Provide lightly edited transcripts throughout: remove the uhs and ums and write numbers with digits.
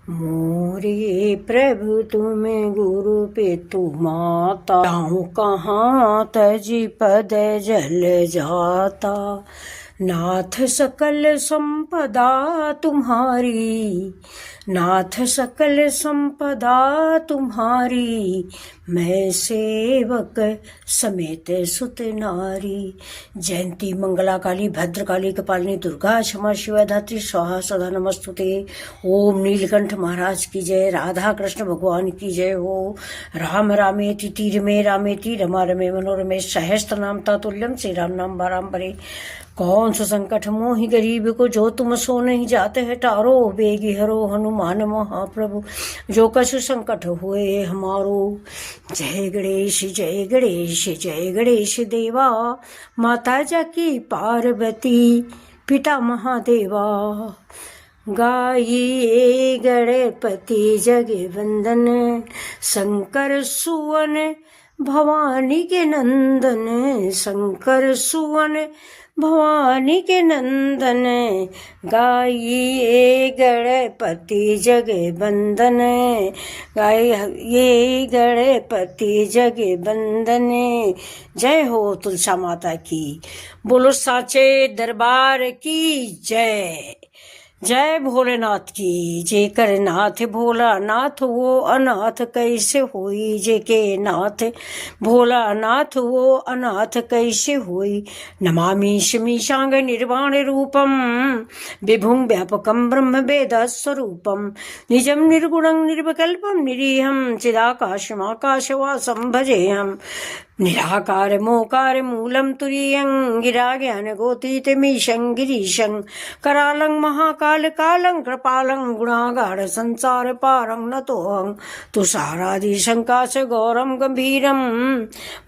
मोरे प्रभु तुम गुरु पितु माता, जाऊं कहाँ तजी पद जल जाता। नाथ सकल संपदा तुम्हारी, नाथ सकल संपदा तुम्हारी, मैं सेवक समेत सुत नारी। जयंती मंगला काली भद्रकाली कपालिनी दुर्गा क्षमा शिवा धात्री स्वाहा सदा नमस्तुते। ओम नीलकंठ महाराज की जय, राधा कृष्ण भगवान की जय हो। राम रामेति तीर में रामेति, रमा रमे मनोरमे, सहस्त्र नाम तातुल्यम, श्री राम नाम बारांबरे। कौन सा संकट मोहि गरीब को, जो तुम सो नहीं जाते है टारो। बेगी हरो हनुमान महाप्रभु, जो कछु संकट हुए हमारो। जय गणेश जय गणेश जय गणेश देवा, माता जाकी पार्वती पिता महादेवा। गाइए गणपति जगे वंदन, शंकर सुवन भवानी के नंदन, शंकर सुवन भवानी के नंदन। गाइए गणपति जगे वंदन, गाइए गणपति जगे वंदन। जय हो तुलसा माता की, बोलो साचे दरबार की जय। जय भोलेनाथ की। जेकर नाथ भोला नाथ वो अनाथ कैसे होई, जेके नाथ भोला नाथ वो अनाथ कैसे होई। नमामि शमीशांग निर्वाण रूपम, विभुं व्यापकं ब्रह्म वेद स्वरूपम, निजं निर्गुणं निर्विकल्पं निरीहं, चिदाकाशमाकाशवासं भजेऽहम्। निराकार मोकार मूलम तुरीयं, गिरा ज्ञान गोतीतमीशं गिरीशं, करालं महाकाल कालं कृपालं, गुणागार संसार पारं नतोऽहं। तुषारादि शंकाश गौरम गंभीरम,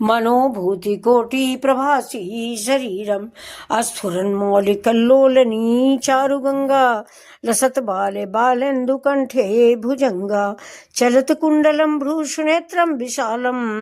मनोभूति कोटि प्रभासी शरीरम। अस्फुरन मौलिकल्लोलनी चारुगंगा, लसत बाले बालेन्दु कंठे भुजंगा, चलत कुंडलम भ्रूषनेत्रम विशालम।